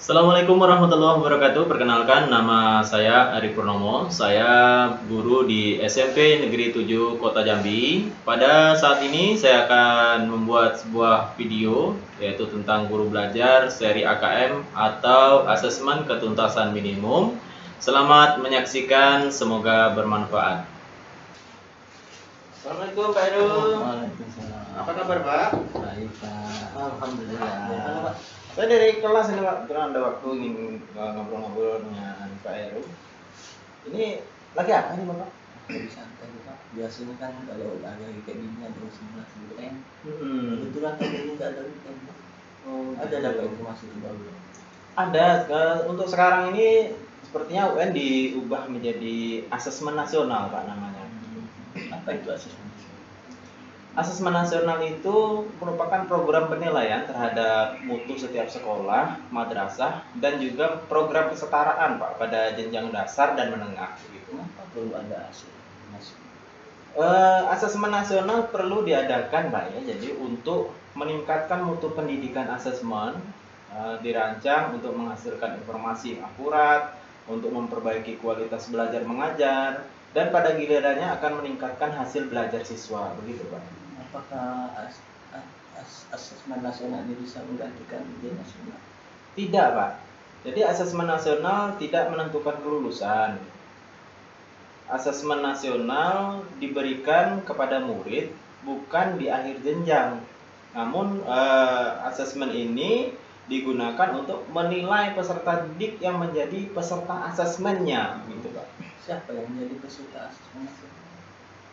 Assalamualaikum warahmatullahi wabarakatuh. Perkenalkan, nama saya Ari Purnomo. Saya guru di SMP Negeri 7 Kota Jambi. Pada saat ini saya akan membuat sebuah video yaitu tentang guru belajar seri AKM atau asesmen ketuntasan minimum. Selamat menyaksikan, semoga bermanfaat. Assalamualaikum Pak Heru. Waalaikumsalam. Apa kabar Pak? Baik Pak. Alhamdulillah. Halo Pak. Saya dari kelas ini Pak, kebetulan ada waktu ingin ngobrol-ngobrol dengan Pak Heru. Ini lagi apa nih Bapak? Lebih santai Pak. Biasanya kan kalau ada kayak gini ada simulasi UN. Kebetulan kali ini nggak ada UN Pak. Ada dapat informasi baru. Ada. Untuk sekarang ini sepertinya UN diubah menjadi asesmen nasional Pak namanya. Apa itu asesmen? Asesmen nasional itu merupakan program penilaian terhadap mutu setiap sekolah, madrasah, dan juga program kesetaraan Pak pada jenjang dasar dan menengah. Gitu. Kenapa perlu ada asesmen? Asesmen nasional perlu diadakan Pak ya. Jadi untuk meningkatkan mutu pendidikan asesmen dirancang untuk menghasilkan informasi yang akurat, untuk memperbaiki kualitas belajar mengajar, dan pada gilirannya akan meningkatkan hasil belajar siswa. Begitu Pak. Apakah asesmen nasional ini bisa menggantikan ujian nasional? Tidak Pak. Jadi asesmen nasional tidak menentukan kelulusan. Asesmen nasional diberikan kepada murid bukan di akhir jenjang. Namun asesmen ini digunakan untuk menilai peserta didik yang menjadi peserta asesmennya, gitu Pak. Siapa yang menjadi peserta asesmen nasional?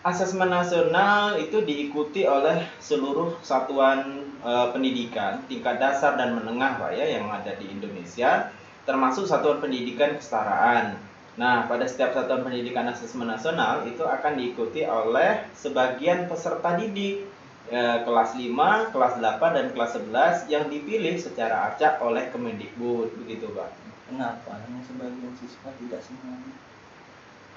Asesmen nasional itu diikuti oleh seluruh satuan pendidikan tingkat dasar dan menengah Pak ya yang ada di Indonesia, termasuk satuan pendidikan kesetaraan. Nah, pada setiap satuan pendidikan asesmen nasional itu akan diikuti oleh sebagian peserta didik kelas 5, kelas 8, dan kelas 11 yang dipilih secara acak oleh Kemendikbud, begitu Pak. Kenapa? Hanya sebagian siswa, tidak semuanya?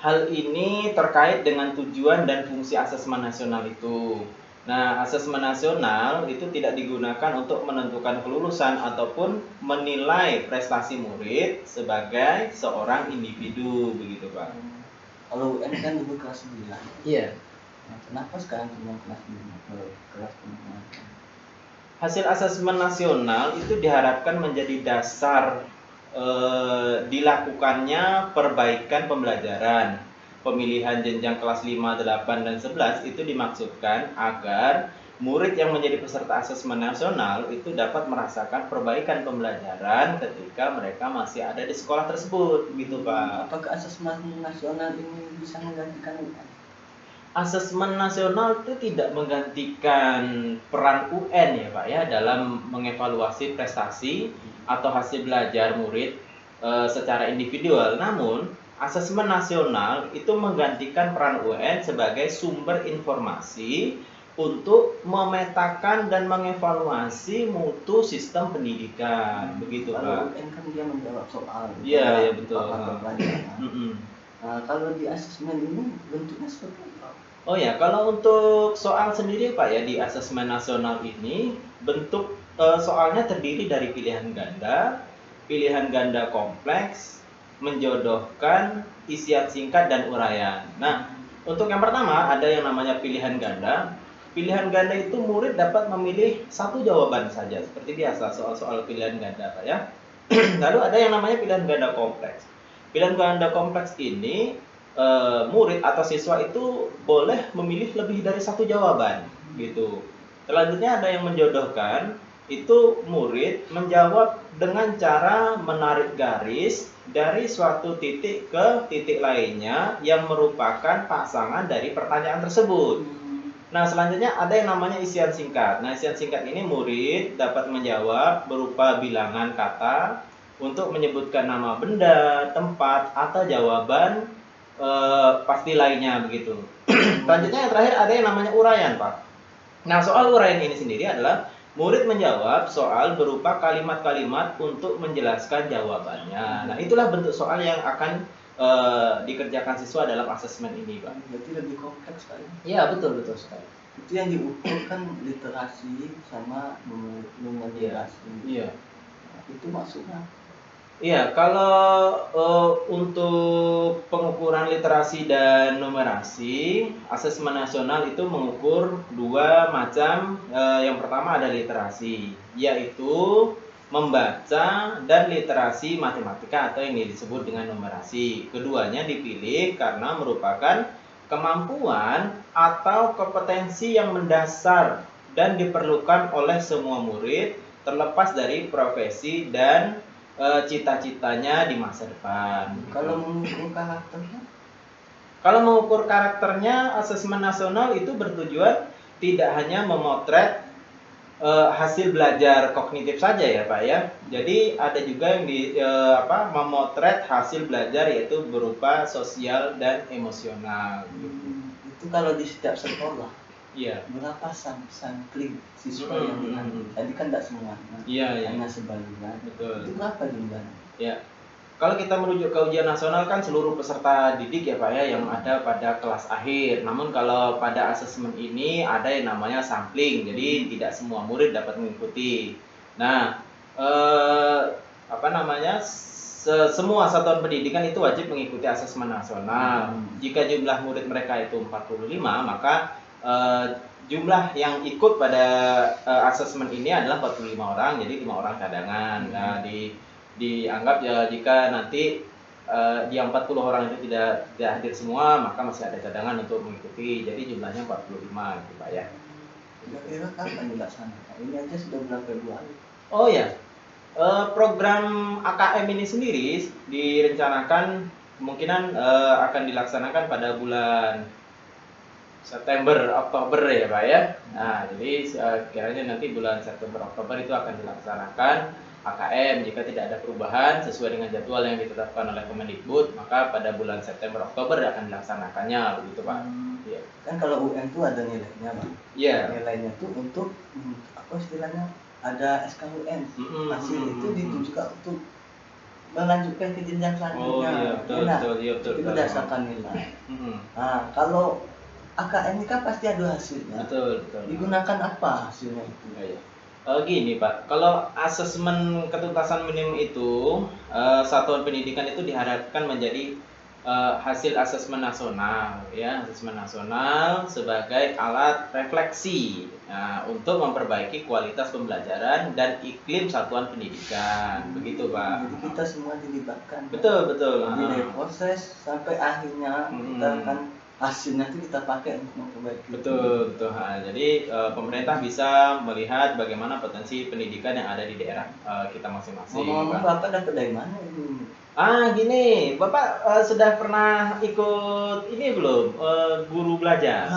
Hal ini terkait dengan tujuan dan fungsi asesmen nasional itu. Nah, asesmen nasional itu tidak digunakan untuk menentukan kelulusan ataupun menilai prestasi murid sebagai seorang individu, begitu Pak. Kalau UN kan dulu kelas 9. Iya. Nah, kenapa sekarang cuma kelas 5 ke kelas 5? Hasil asesmen nasional itu diharapkan menjadi dasar dilakukannya perbaikan pembelajaran. Pemilihan jenjang kelas 5, 8, dan 11 itu dimaksudkan agar murid yang menjadi peserta asesmen nasional itu dapat merasakan perbaikan pembelajaran ketika mereka masih ada di sekolah tersebut, gitu Pak. Apakah asesmen nasional ini bisa menggantikan UN? Asesmen nasional itu tidak menggantikan peran UN ya Pak ya dalam mengevaluasi prestasi atau hasil belajar murid secara individual. Namun asesmen nasional itu menggantikan peran UN sebagai sumber informasi untuk memetakan dan mengevaluasi mutu sistem pendidikan. Begitu Kalau Pak. UN kan dia menjawab soal. Iya betul. Kalau di asesmen ini bentuknya seperti apa? Oh ya, kalau untuk soal sendiri Pak ya di asesmen nasional ini bentuk soalnya terdiri dari pilihan ganda kompleks, menjodohkan, isian singkat, dan uraian. Nah, untuk yang pertama ada yang namanya pilihan ganda. Pilihan ganda itu murid dapat memilih satu jawaban saja seperti biasa soal-soal pilihan ganda Pak ya. Lalu ada yang namanya pilihan ganda kompleks. Pilihan ganda kompleks ini murid atau siswa itu boleh memilih lebih dari satu jawaban gitu. Selanjutnya ada yang menjodohkan, itu murid menjawab dengan cara menarik garis dari suatu titik ke titik lainnya yang merupakan pasangan dari pertanyaan tersebut. Nah, selanjutnya ada yang namanya isian singkat. Nah, isian singkat ini murid dapat menjawab berupa bilangan kata untuk menyebutkan nama benda, tempat, atau jawaban pasti lainnya begitu. Selanjutnya yang terakhir ada yang namanya uraian Pak. Nah, soal uraian ini sendiri adalah murid menjawab soal berupa kalimat-kalimat untuk menjelaskan jawabannya. Nah, itulah bentuk soal yang akan dikerjakan siswa dalam asesmen ini Pak. Berarti lebih kompleks Pak. Iya betul sekali. Itu yang diukur kan literasi sama numerasi. Iya. Nah, itu maksudnya Iya, kalau untuk pengukuran literasi dan numerasi, asesmen nasional itu mengukur dua macam. Yang pertama ada literasi, yaitu membaca dan literasi matematika atau yang disebut dengan numerasi. Keduanya dipilih karena merupakan kemampuan atau kompetensi yang mendasar dan diperlukan oleh semua murid terlepas dari profesi dan cita-citanya di masa depan. Kalau mengukur karakternya? Kalau mengukur karakternya, asesmen nasional itu bertujuan tidak hanya memotret hasil belajar kognitif saja ya Pak ya. Jadi ada juga yang memotret hasil belajar yaitu berupa sosial dan emosional. Itu kalau di setiap sekolah. Iya. Berapa sampling siswa yang diambil? Tadi kan tidak semua. Iya. Hanya sebagian. Betul. Itu berapa jumlahnya? Ya. Kalau kita merujuk ke ujian nasional kan seluruh peserta didik ya Pak ya yang ada pada kelas akhir. Namun kalau pada asesmen ini ada yang namanya sampling. Jadi tidak semua murid dapat mengikuti. Nah, semua satuan pendidikan itu wajib mengikuti asesmen nasional. Jika jumlah murid mereka itu 45, maka jumlah yang ikut pada asesmen ini adalah 45 orang, jadi 5 orang cadangan. Nah, dianggap ya jika nanti di 40 orang itu tidak hadir semua, maka masih ada cadangan untuk mengikuti. Jadi jumlahnya 45 gitu Pak ya. Kira-kira kapan dilaksanakan? Ini aja sudah bulan Februari. Oh ya, program AKM ini sendiri direncanakan kemungkinan akan dilaksanakan pada bulan September, Oktober ya Pak ya. Nah, jadi kiranya nanti bulan September, Oktober itu akan dilaksanakan AKM. Jika tidak ada perubahan sesuai dengan jadwal yang ditetapkan oleh Kemendikbud, maka pada bulan September, Oktober akan dilaksanakannya, begitu Pak. Iya. Kan kalau UN itu ada nilainya Pak. Iya. Nilainya itu untuk apa istilahnya? Ada SKUN. Hasil itu ditujukan untuk melanjutkan ke jenjang selanjutnya. Oh iya, betul. Itu berdasarkan nilai. Nah, kalau AKM ini kan pasti ada hasilnya. Betul. Digunakan apa hasilnya itu? Ya. Gini Pak, kalau asesmen ketuntasan minimum itu satuan pendidikan itu diharapkan menjadi hasil asesmen nasional, ya, asesmen nasional sebagai alat refleksi untuk memperbaiki kualitas pembelajaran dan iklim satuan pendidikan, begitu Pak. Jadi kita semua dilibatkan. Betul. Dari proses sampai akhirnya kita akan hasilnya itu kita pakai untuk memperbaiki. Betul. Jadi pemerintah bisa melihat bagaimana potensi pendidikan yang ada di daerah kita masing-masing. Ngomong-ngomong Bapak dapat dari mana ini? Gini, Bapak sudah pernah ikut ini belum? Guru belajar?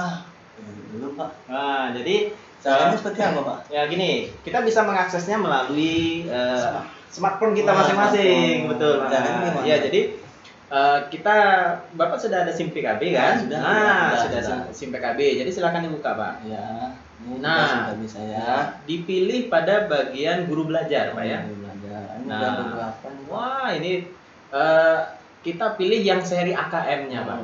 Belum Pak. Jadi caranya seperti apa Pak? Ya gini, kita bisa mengaksesnya melalui smartphone kita masing-masing, betul. Ya, jadi Bapak sudah ada SIM PKB kan? Sudah SIM PKB. Jadi silakan dibuka, Pak. Ya. Nah, dipilih pada bagian guru belajar, Pak ya. Guru belajar. Wah, ini kita pilih yang seri AKM-nya, Pak.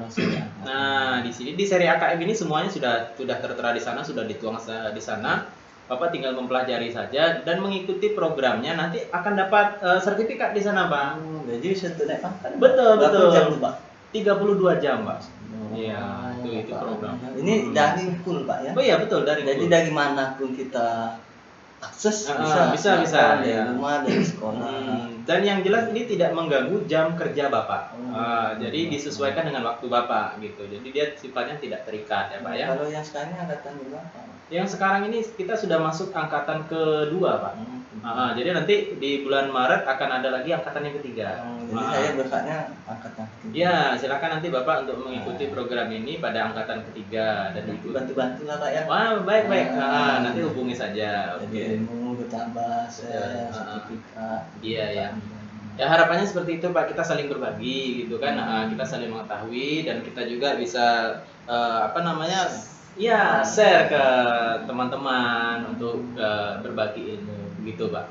Nah, di sini di seri AKM ini semuanya sudah tertera di sana, sudah dituang di sana. Bapak tinggal mempelajari saja dan mengikuti programnya, nanti akan dapat sertifikat di sana, Pak. Jadi satu naik pangkat. Betul. Jam, Pak? 32 jam, Pak. Iya, itu program. Ini daring full, Pak ya? Oh iya, betul, daring. Jadi dari manapun kita akses bisa dari rumah, dari sekolah. Dan yang jelas ini tidak mengganggu jam kerja Bapak. Jadi disesuaikan dengan waktu Bapak gitu. Jadi dia sifatnya tidak terikat ya Pak ya. Kalau yang sekarang angkatan berapa? Yang sekarang ini kita sudah masuk angkatan kedua Pak. Jadi nanti di bulan Maret akan ada lagi angkatan yang ketiga. Jadi saya berkatnya angkatan ketiga. Ya, silakan nanti Bapak untuk mengikuti program ini pada angkatan ketiga dan bantu-bantu lah Pak ya. Wah, baik. Nanti hubungi saja. Jadi ilmu bertambah, sertifikat. Iya ya. Ya harapannya seperti itu Pak, kita saling berbagi gitu kan, kita saling mengetahui dan kita juga bisa share ke teman-teman untuk berbagi ilmu begitu Pak.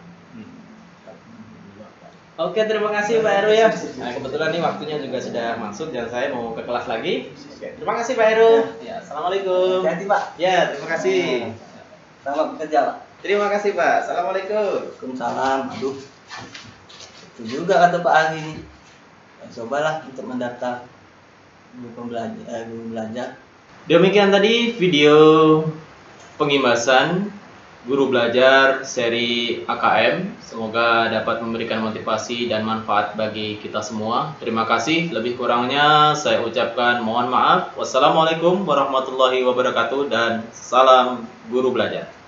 Oke, terima kasih Pak Heru ya. Nah, kebetulan nih waktunya juga sudah masuk dan saya mau ke kelas lagi. Oke, terima kasih Pak Heru. Ya, assalamualaikum. Hati-hati Pak. Ya, terima kasih. Selamat bekerja Pak. Terima kasih Pak. Assalamualaikum. Waalaikumsalam. Aduh. Itu juga kata Pak Ari ini. Cobalah untuk mendaftar guru belajar. Demikian tadi video pengimbasan guru belajar seri AKM. Semoga dapat memberikan motivasi dan manfaat bagi kita semua. Terima kasih. Lebih kurangnya saya ucapkan mohon maaf. Wassalamualaikum warahmatullahi wabarakatuh dan salam guru belajar.